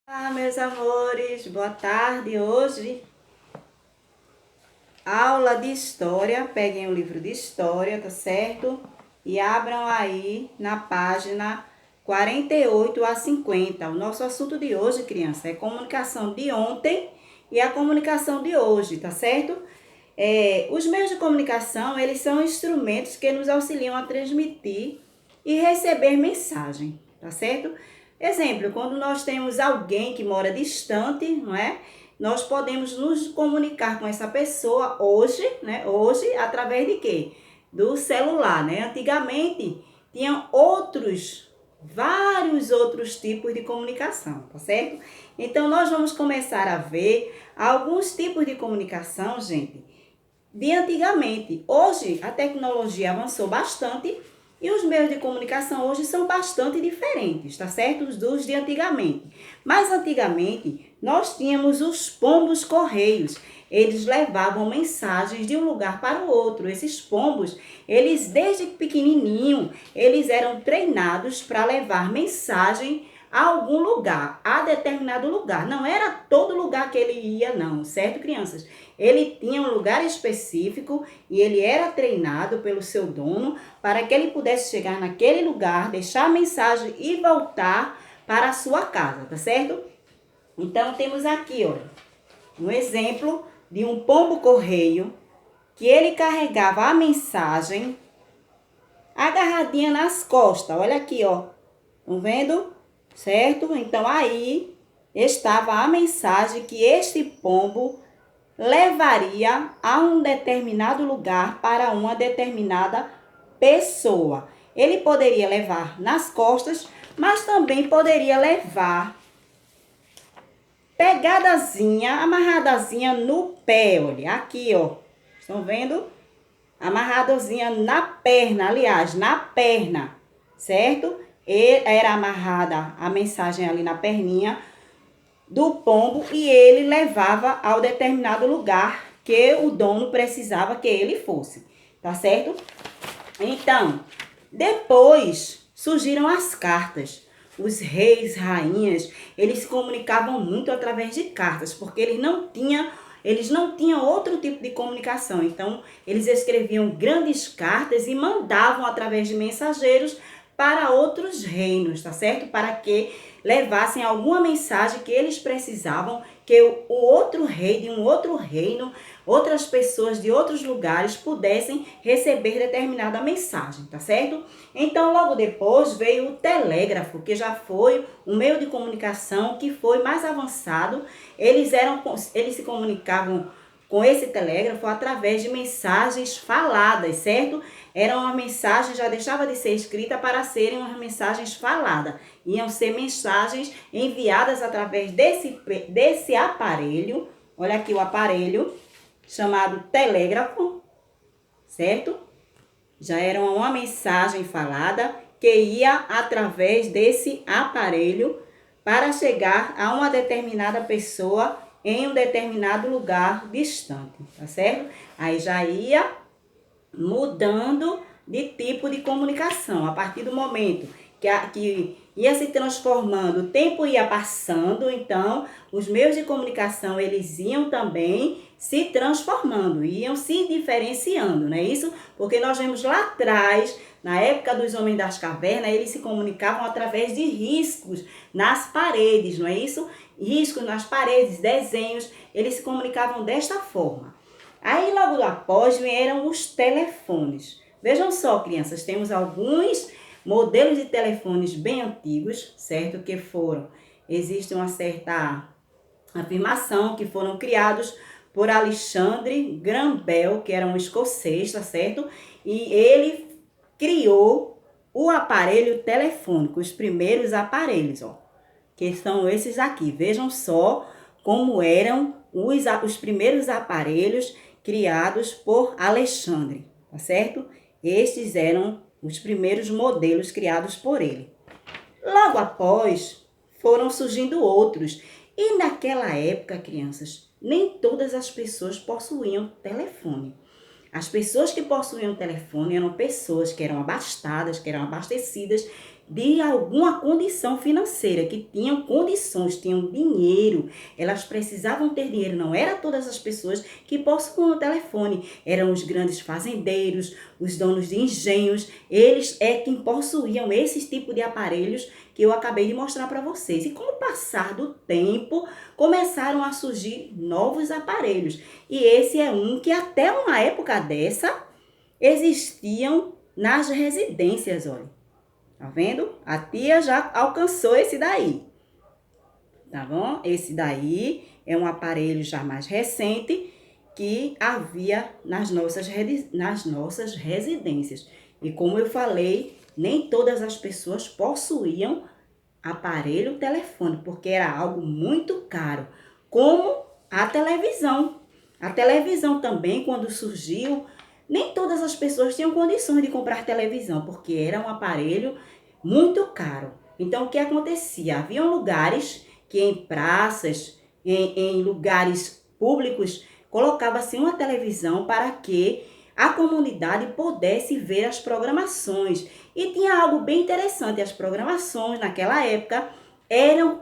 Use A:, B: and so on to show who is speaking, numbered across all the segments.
A: Olá, meus amores, boa tarde. Hoje, aula de história. Peguem o livro de história, tá certo? E abram aí na página 48 a 50. O nosso assunto de hoje, criança, é comunicação de ontem e a comunicação de hoje, tá certo? Os meios de comunicação, eles são instrumentos que nos auxiliam a transmitir e receber mensagem, tá certo? Exemplo, quando nós temos alguém que mora distante, não é? Nós podemos nos comunicar com essa pessoa hoje, né? Hoje, através de quê? Do celular, né? Antigamente, tinham vários outros tipos de comunicação, tá certo? Então, nós vamos começar a ver alguns tipos de comunicação, gente, de antigamente. Hoje, a tecnologia avançou bastante e os meios de comunicação hoje são bastante diferentes, tá certo? Dos de antigamente. Mas antigamente, nós tínhamos os pombos correios. Eles levavam mensagens de um lugar para o outro. Esses pombos, eles desde pequenininho, eles eram treinados para levar mensagem a algum lugar, a determinado lugar. Não era todo lugar que ele ia, não, certo, crianças? Ele tinha um lugar específico e ele era treinado pelo seu dono para que ele pudesse chegar naquele lugar, deixar a mensagem e voltar para a sua casa, tá certo? Então, temos aqui, olha, um exemplo de um pombo-correio que ele carregava a mensagem agarradinha nas costas. Olha aqui, ó. Estão vendo? Certo? Então, aí estava a mensagem que este pombo levaria a um determinado lugar para uma determinada pessoa. Ele poderia levar nas costas, mas também poderia levar pegadazinha, amarradazinha no pé, olha, aqui, ó. Estão vendo? Amarradozinha na perna, aliás, na perna, certo? Era amarrada a mensagem ali na perninha do pombo e ele levava ao determinado lugar que o dono precisava que ele fosse, tá certo? Então, depois surgiram as cartas. Os reis, rainhas, eles se comunicavam muito através de cartas, porque eles não tinham outro tipo de comunicação. Então, eles escreviam grandes cartas e mandavam através de mensageiros para outros reinos, tá certo? Para que levassem alguma mensagem que eles precisavam, que o outro rei de um outro reino, outras pessoas de outros lugares pudessem receber determinada mensagem, tá certo? Então, logo depois veio o telégrafo, que já foi um meio de comunicação que foi mais avançado. Eles se comunicavam com esse telégrafo através de mensagens faladas, certo? Era uma mensagem, já deixava de ser escrita para serem umas mensagens faladas. Iam ser mensagens enviadas através desse aparelho. Olha aqui o aparelho, chamado telégrafo, certo? Já era uma mensagem falada que ia através desse aparelho para chegar a uma determinada pessoa em um determinado lugar distante, tá certo? Aí já ia mudando de tipo de comunicação. A partir do momento que ia se transformando, o tempo ia passando, então os meios de comunicação eles iam também se transformando, iam se diferenciando, não é isso? Porque nós vemos lá atrás, na época dos homens das cavernas, eles se comunicavam através de riscos nas paredes, não é isso? Riscos nas paredes, desenhos, eles se comunicavam desta forma. Aí logo após vieram os telefones. Vejam só, crianças, temos alguns modelos de telefones bem antigos, certo? Existe uma certa afirmação que foram criados por Alexandre Graham Bell, que era um escocês, tá certo? E ele criou o aparelho telefônico, os primeiros aparelhos, ó, que são esses aqui. Vejam só como eram os primeiros aparelhos criados por Alexandre, tá certo? Estes eram os primeiros modelos criados por ele. Logo após, foram surgindo outros. E naquela época, crianças, nem todas as pessoas possuíam telefone. As pessoas que possuíam telefone eram pessoas que eram abastadas, que eram abastecidas, de alguma condição financeira, que tinham condições, tinham dinheiro, elas precisavam ter dinheiro. Não eram todas as pessoas que possuíam o telefone, eram os grandes fazendeiros, os donos de engenhos, eles é quem possuíam esses tipos de aparelhos que eu acabei de mostrar para vocês. E com o passar do tempo, começaram a surgir novos aparelhos. E esse é um que até uma época dessa existiam nas residências, olha. Tá vendo? A tia já alcançou esse daí. Tá bom? Esse daí é um aparelho já mais recente que havia nas nossas residências. E como eu falei, nem todas as pessoas possuíam aparelho telefônico, porque era algo muito caro. Como a televisão. A televisão também, quando surgiu, nem todas as pessoas tinham condições de comprar televisão, porque era um aparelho muito caro. Então, o que acontecia? Haviam lugares que em praças, em lugares públicos, colocava-se uma televisão para que a comunidade pudesse ver as programações. E tinha algo bem interessante, as programações naquela época eram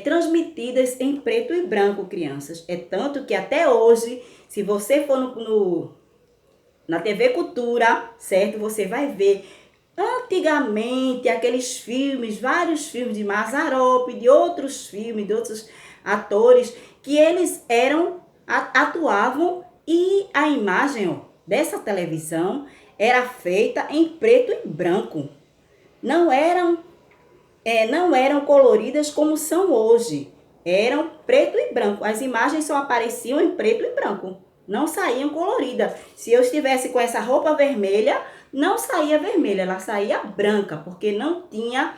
A: transmitidas em preto e branco, crianças. É tanto que até hoje, se você for na TV Cultura, certo? Você vai ver antigamente aqueles filmes, vários filmes de Mazzaropi, de outros filmes, de outros atores, que eles atuavam e a imagem, ó, dessa televisão era feita em preto e branco. Não eram coloridas como são hoje. Eram preto e branco. As imagens só apareciam em preto e branco. Não saíam coloridas. Se eu estivesse com essa roupa vermelha, não saía vermelha, ela saía branca, porque não tinha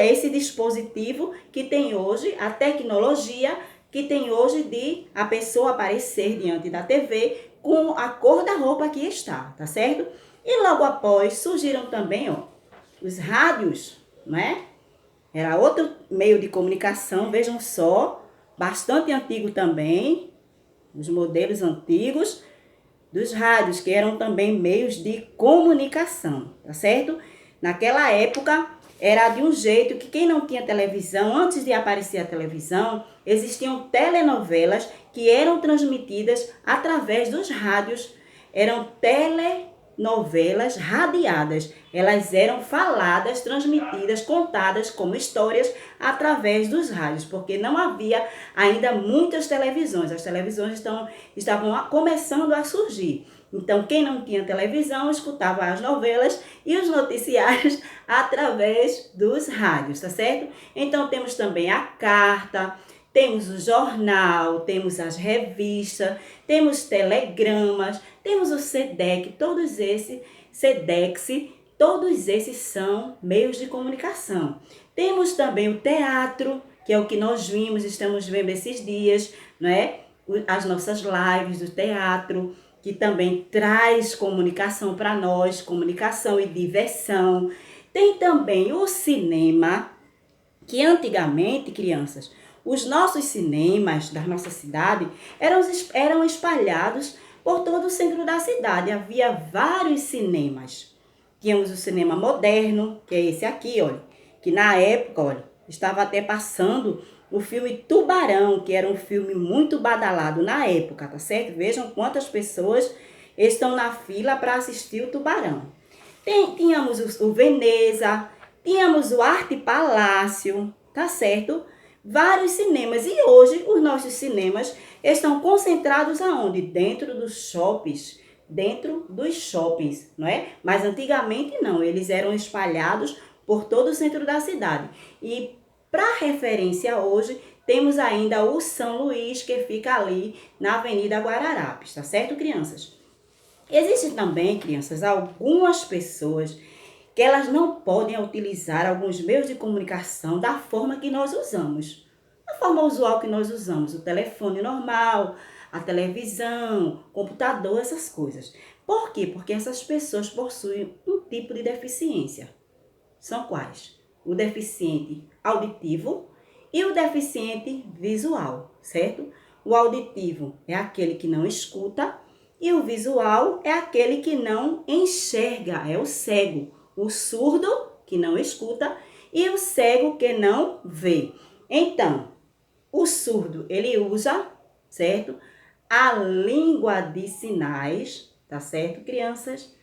A: esse dispositivo que tem hoje, a tecnologia que tem hoje de a pessoa aparecer diante da TV com a cor da roupa que está, tá certo? E logo após surgiram também, ó, os rádios, né? Era outro meio de comunicação, vejam só, bastante antigo também, os modelos antigos dos rádios, que eram também meios de comunicação, tá certo? Naquela época era de um jeito que quem não tinha televisão, antes de aparecer a televisão, existiam telenovelas que eram transmitidas através dos rádios. Eram telenovelas radiadas. Elas eram faladas, transmitidas, contadas como histórias através dos rádios, porque não havia ainda muitas televisões. As televisões estavam começando a surgir. Então, quem não tinha televisão escutava as novelas e os noticiários através dos rádios, tá certo? Então, temos também a carta, temos o jornal, temos as revistas, temos telegramas, temos o SEDEX, todos esses são meios de comunicação. Temos também o teatro, que é o que nós estamos vendo esses dias, não é? As nossas lives do teatro, que também traz comunicação para nós, comunicação e diversão. Tem também o cinema, que antigamente, crianças, os nossos cinemas da nossa cidade eram espalhados por todo o centro da cidade. Havia vários cinemas. Tínhamos o cinema moderno, que é esse aqui, olha, que na época, olha, estava até passando o filme Tubarão, que era um filme muito badalado na época, tá certo? Vejam quantas pessoas estão na fila para assistir o Tubarão. Tínhamos o Veneza, tínhamos o Arte Palácio, tá certo? Vários cinemas. E hoje os nossos cinemas estão concentrados aonde? Dentro dos shoppings, não é? Mas antigamente não, eles eram espalhados por todo o centro da cidade. E para referência hoje, temos ainda o São Luís, que fica ali na Avenida Guararapes, tá certo, crianças? Existem também, crianças, algumas pessoas que elas não podem utilizar alguns meios de comunicação da forma que nós usamos. Da forma usual que nós usamos, o telefone normal, a televisão, computador, essas coisas. Por quê? Porque essas pessoas possuem um tipo de deficiência. São quais? O deficiente auditivo e o deficiente visual, certo? O auditivo é aquele que não escuta e o visual é aquele que não enxerga, é o cego. O surdo que não escuta, e o cego que não vê. Então, o surdo, ele usa, certo? A língua de sinais, tá certo, crianças?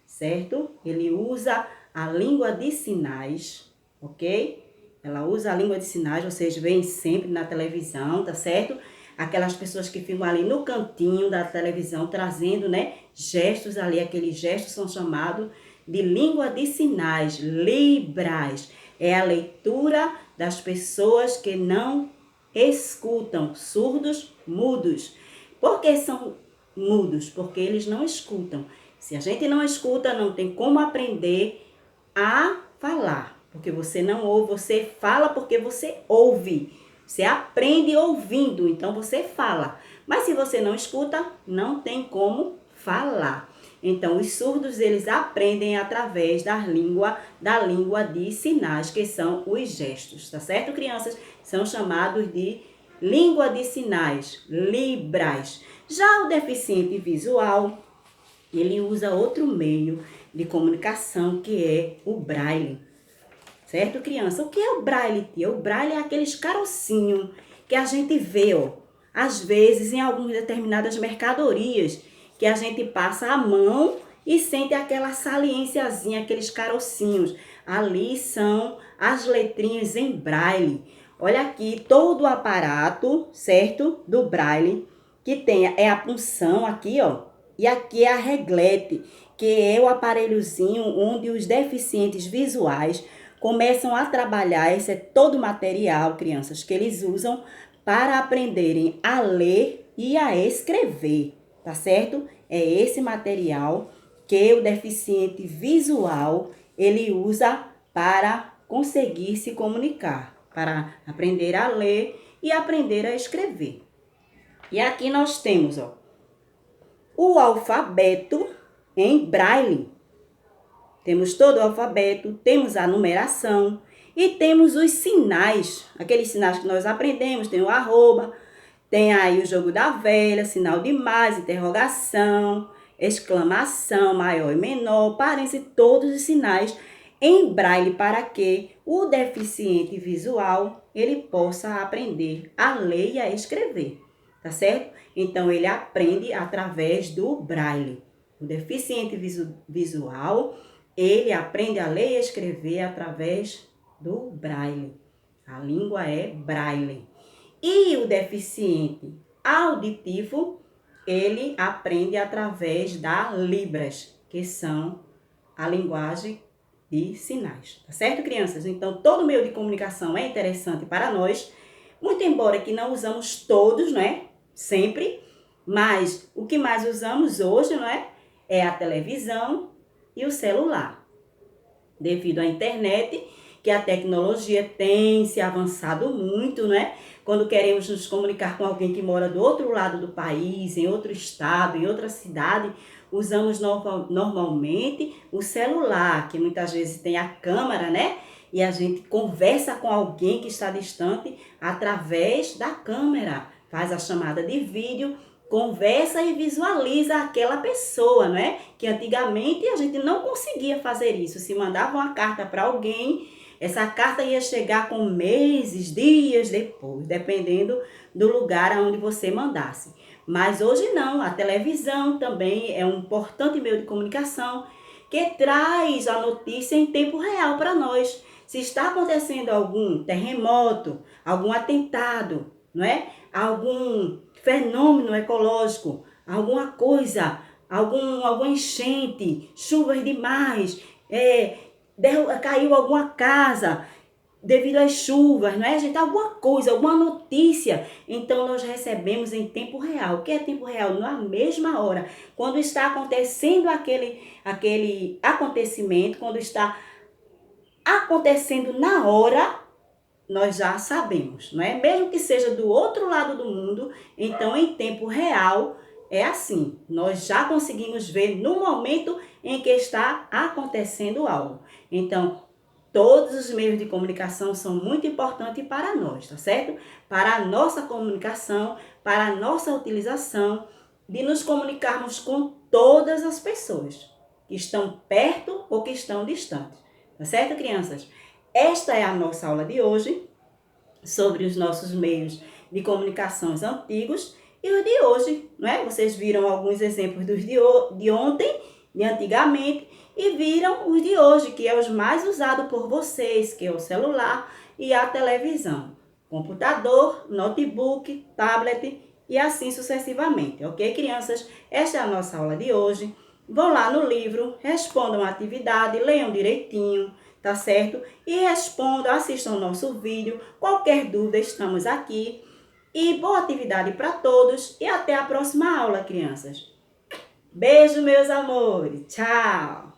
A: Certo? Ele usa a língua de sinais, ok? Ela usa a língua de sinais, vocês veem sempre na televisão, tá certo? Aquelas pessoas que ficam ali no cantinho da televisão trazendo, né, gestos ali, aqueles gestos são chamados de língua de sinais, libras. É a leitura das pessoas que não escutam, surdos, mudos. Por que são mudos? Porque eles não escutam. Se a gente não escuta, não tem como aprender a falar. Porque você não ouve, você fala porque você ouve. Você aprende ouvindo, então você fala. Mas se você não escuta, não tem como falar. Então, os surdos, eles aprendem através da língua de sinais, que são os gestos, tá certo, crianças? São chamados de língua de sinais, libras. Já o deficiente visual, ele usa outro meio de comunicação, que é o braille. Certo, criança? O que é o braille, tia? O braille é aqueles carocinhos que a gente vê, ó, às vezes em algumas determinadas mercadorias, que a gente passa a mão e sente aquela saliênciazinha, aqueles carocinhos. Ali são as letrinhas em braille. Olha aqui todo o aparato, certo? Do braille, que tem a punção aqui, ó. E aqui é a reglete, que é o aparelhozinho onde os deficientes visuais começam a trabalhar. Esse é todo o material, crianças, que eles usam para aprenderem a ler e a escrever, tá certo? É esse material que o deficiente visual, ele usa para conseguir se comunicar, para aprender a ler e aprender a escrever. E aqui nós temos, ó, o alfabeto em braille. Temos todo o alfabeto, temos a numeração e temos os sinais, aqueles sinais que nós aprendemos, tem o arroba, tem aí o jogo da velha, sinal de mais, interrogação, exclamação, maior e menor, parênteses, todos os sinais em braille para que o deficiente visual ele possa aprender a ler e a escrever, tá certo? Então, ele aprende através do braille. O deficiente visual, ele aprende a ler e escrever através do braille. A língua é braille. E o deficiente auditivo, ele aprende através da libras, que são a linguagem de sinais. Tá certo, crianças? Então, todo meio de comunicação é interessante para nós, muito embora que não usamos todos, né? Sempre, mas o que mais usamos hoje, não é? É a televisão e o celular. Devido à internet, que a tecnologia tem se avançado muito, né? Quando queremos nos comunicar com alguém que mora do outro lado do país, em outro estado, em outra cidade, usamos normalmente o celular, que muitas vezes tem a câmera, né? E a gente conversa com alguém que está distante através da câmera. Faz a chamada de vídeo, conversa e visualiza aquela pessoa, né? Que antigamente a gente não conseguia fazer isso. Se mandava uma carta para alguém, essa carta ia chegar com meses, dias depois, dependendo do lugar aonde você mandasse. Mas hoje não, a televisão também é um importante meio de comunicação que traz a notícia em tempo real para nós. Se está acontecendo algum terremoto, algum atentado, não é? Algum fenômeno ecológico, alguma coisa, alguma enchente, chuvas demais, caiu alguma casa devido às chuvas, não é, gente? Alguma coisa, alguma notícia. Então, nós recebemos em tempo real. O que é tempo real? Na mesma hora. Quando está acontecendo aquele acontecimento, quando está acontecendo na hora, nós já sabemos, não é? Mesmo que seja do outro lado do mundo, então em tempo real é assim. Nós já conseguimos ver no momento em que está acontecendo algo. Então, todos os meios de comunicação são muito importantes para nós, tá certo? Para a nossa comunicação, para a nossa utilização, de nos comunicarmos com todas as pessoas que estão perto ou que estão distantes. Tá certo, crianças? Esta é a nossa aula de hoje sobre os nossos meios de comunicações antigos e os de hoje, não é? Vocês viram alguns exemplos dos de ontem, de antigamente, e viram os de hoje, que é os mais usados por vocês, que é o celular e a televisão. Computador, notebook, tablet e assim sucessivamente, ok, crianças? Esta é a nossa aula de hoje. Vão lá no livro, respondam a atividade, leiam direitinho, tá certo? E respondam, assistam o nosso vídeo. Qualquer dúvida, estamos aqui. E boa atividade para todos e até a próxima aula, crianças. Beijo, meus amores. Tchau!